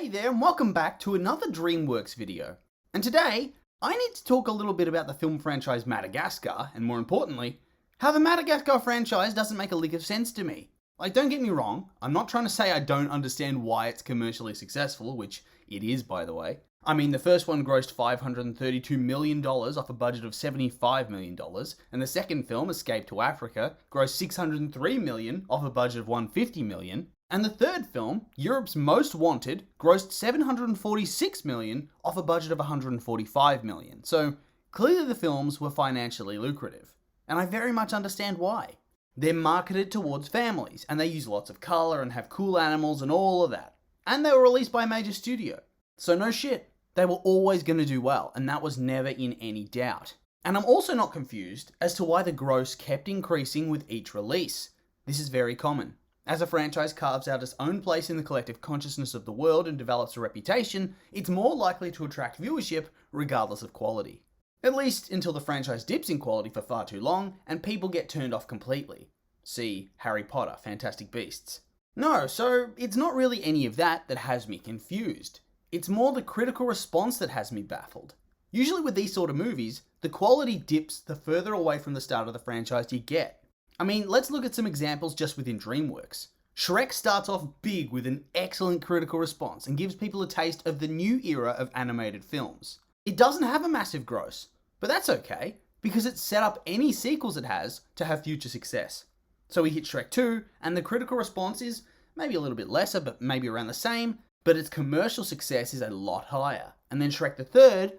Hey there, and welcome back to another Dreamworks video. And today, I need to talk a little bit about the film franchise Madagascar, and more importantly, how the Madagascar franchise doesn't make a lick of sense to me. Like, don't get me wrong, I'm not trying to say I don't understand why it's commercially successful, which it is, by the way. I mean, the first one grossed $532 million off a budget of $75 million, and the second film, Escape to Africa, grossed $603 million off a budget of $150 million, and the third film, Europe's Most Wanted, grossed $746 million off a budget of $145 million. So clearly the films were financially lucrative, and I very much understand why. They're marketed towards families, and they use lots of colour and have cool animals and all of that. And they were released by a major studio. So no shit, they were always going to do well, and that was never in any doubt. And I'm also not confused as to why the gross kept increasing with each release. This is very common. As a franchise carves out its own place in the collective consciousness of the world and develops a reputation, it's more likely to attract viewership regardless of quality. At least until the franchise dips in quality for far too long and people get turned off completely. See Harry Potter, Fantastic Beasts. No, so it's not really any of that has me confused. It's more the critical response that has me baffled. Usually with these sort of movies, the quality dips the further away from the start of the franchise you get. I mean, let's look at some examples just within Dreamworks. Shrek starts off big with an excellent critical response and gives people a taste of the new era of animated films. It doesn't have a massive gross, but that's okay, because it's set up any sequels it has to have future success. So we hit Shrek 2, and the critical response is maybe a little bit lesser, but maybe around the same, but its commercial success is a lot higher. And then Shrek the Third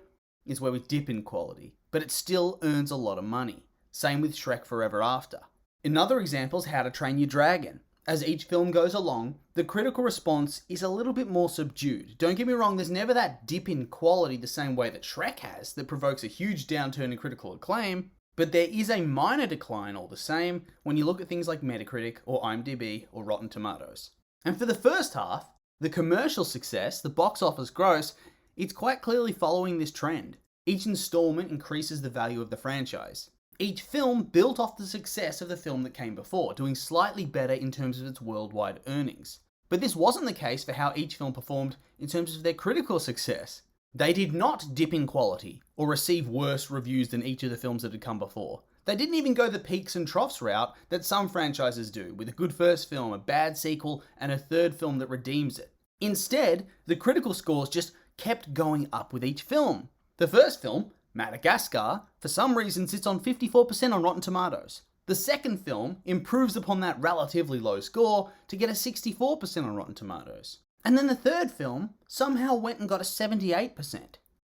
is where we dip in quality, but it still earns a lot of money. Same with Shrek Forever After. Another example is How to Train Your Dragon. As each film goes along, the critical response is a little bit more subdued. Don't get me wrong, there's never that dip in quality the same way that Shrek has that provokes a huge downturn in critical acclaim, but there is a minor decline all the same when you look at things like Metacritic or IMDb or Rotten Tomatoes. And for the first half, the commercial success, the box office gross, it's quite clearly following this trend. Each installment increases the value of the franchise. Each film built off the success of the film that came before, doing slightly better in terms of its worldwide earnings. But this wasn't the case for how each film performed in terms of their critical success. They did not dip in quality, or receive worse reviews than each of the films that had come before. They didn't even go the peaks and troughs route that some franchises do, with a good first film, a bad sequel, and a third film that redeems it. Instead, the critical scores just kept going up with each film. The first film, Madagascar, for some reason sits on 54% on Rotten Tomatoes. The second film improves upon that relatively low score to get a 64% on Rotten Tomatoes. And then the third film somehow went and got a 78%.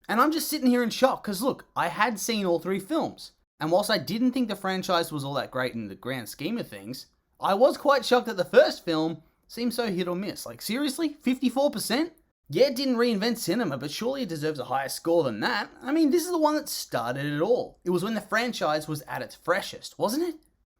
And I'm just sitting here in shock because look, I had seen all three films. And whilst I didn't think the franchise was all that great in the grand scheme of things, I was quite shocked that the first film seemed so hit or miss. Like seriously, 54%? Yeah, it didn't reinvent cinema, but surely it deserves a higher score than that. I mean, this is the one that started it all. It was when the franchise was at its freshest, wasn't it?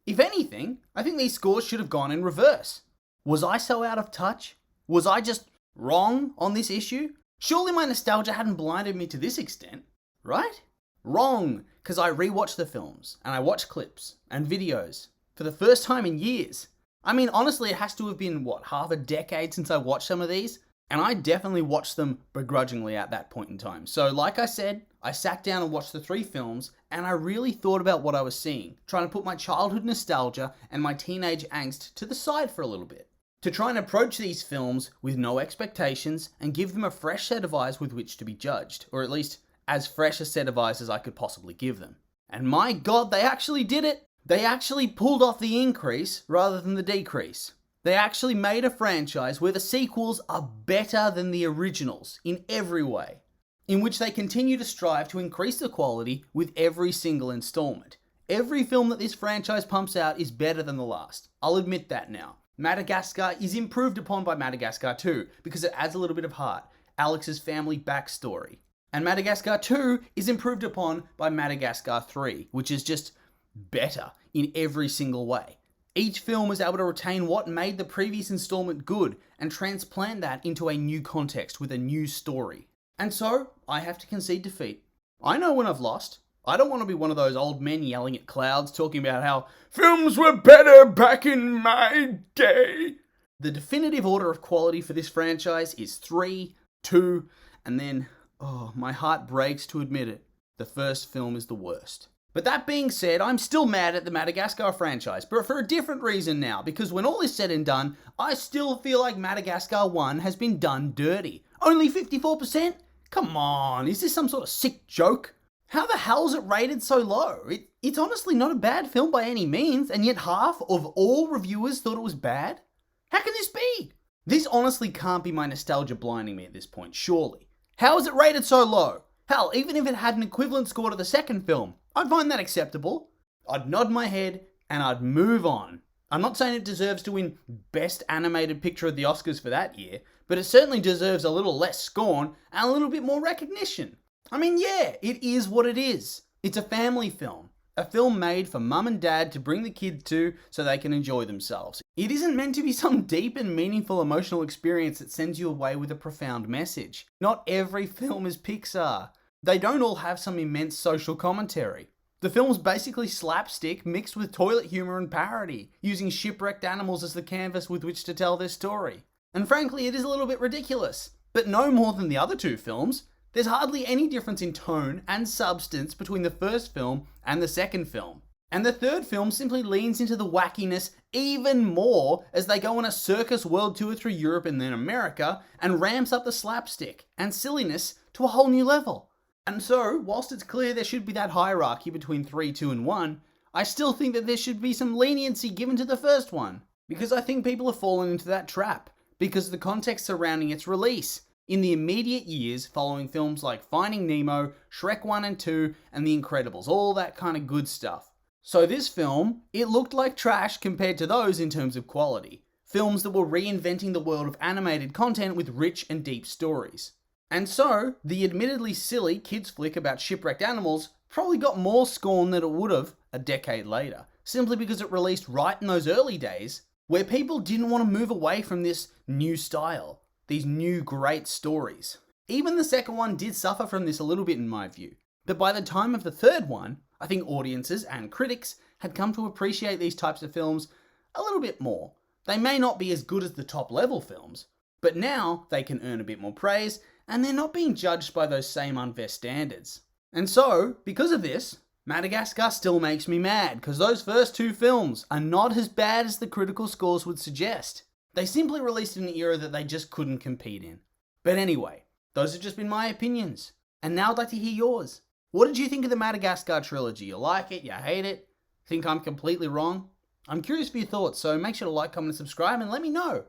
If anything, I think these scores should have gone in reverse. Was I so out of touch? Was I just wrong on this issue? Surely my nostalgia hadn't blinded me to this extent, right? Wrong, because I rewatched the films, and I watched clips and videos for the first time in years. I mean, honestly, it has to have been, half a decade since I watched some of these? And I definitely watched them begrudgingly at that point in time. So like I said, I sat down and watched the three films and I really thought about what I was seeing, trying to put my childhood nostalgia and my teenage angst to the side for a little bit. To try and approach these films with no expectations and give them a fresh set of eyes with which to be judged, or at least as fresh a set of eyes as I could possibly give them. And my God, they actually did it! They actually pulled off the increase rather than the decrease. They actually made a franchise where the sequels are better than the originals in every way, in which they continue to strive to increase the quality with every single installment. Every film that this franchise pumps out is better than the last. I'll admit that now. Madagascar is improved upon by Madagascar 2 because it adds a little bit of heart, Alex's family backstory. And Madagascar 2 is improved upon by Madagascar 3, which is just better in every single way. Each film was able to retain what made the previous installment good and transplant that into a new context with a new story. And so, I have to concede defeat. I know when I've lost. I don't want to be one of those old men yelling at clouds talking about how films were better back in my day. The definitive order of quality for this franchise is 3, 2, and then, oh, my heart breaks to admit it, the first film is the worst. But that being said, I'm still mad at the Madagascar franchise, but for a different reason now, because when all is said and done, I still feel like Madagascar 1 has been done dirty. Only 54%? Come on, is this some sort of sick joke? How the hell is it rated so low? It's honestly not a bad film by any means, and yet half of all reviewers thought it was bad? How can this be? This honestly can't be my nostalgia blinding me at this point, surely. How is it rated so low? Hell, even if it had an equivalent score to the second film, I'd find that acceptable. I'd nod my head and I'd move on. I'm not saying it deserves to win Best Animated Picture at the Oscars for that year, but it certainly deserves a little less scorn and a little bit more recognition. I mean, yeah, it is what it is. It's a family film. A film made for mum and dad to bring the kid to so they can enjoy themselves. It isn't meant to be some deep and meaningful emotional experience that sends you away with a profound message. Not every film is Pixar. They don't all have some immense social commentary. The film's basically slapstick mixed with toilet humor and parody, using shipwrecked animals as the canvas with which to tell their story. And frankly, it is a little bit ridiculous. But no more than the other two films. There's hardly any difference in tone and substance between the first film and the second film. And the third film simply leans into the wackiness even more as they go on a circus world tour through Europe and then America and ramps up the slapstick and silliness to a whole new level. And so, whilst it's clear there should be that hierarchy between 3, 2 and 1, I still think that there should be some leniency given to the first one. Because I think people have fallen into that trap because of the context surrounding its release. In the immediate years following films like Finding Nemo, Shrek 1 and 2, and The Incredibles, all that kind of good stuff. So this film, it looked like trash compared to those in terms of quality. Films that were reinventing the world of animated content with rich and deep stories. And so, the admittedly silly kids flick about shipwrecked animals probably got more scorn than it would have a decade later, simply because it released right in those early days where people didn't want to move away from this new style. These new great stories. Even the second one did suffer from this a little bit in my view. But by the time of the third one, I think audiences and critics had come to appreciate these types of films a little bit more. They may not be as good as the top level films, but now they can earn a bit more praise and they're not being judged by those same unfair standards. And so, because of this, Madagascar still makes me mad because those first two films are not as bad as the critical scores would suggest. They simply released in an era that they just couldn't compete in. But anyway, those have just been my opinions. And now I'd like to hear yours. What did you think of the Madagascar trilogy? You like it? You hate it? Think I'm completely wrong? I'm curious for your thoughts, so make sure to like, comment, and subscribe and let me know.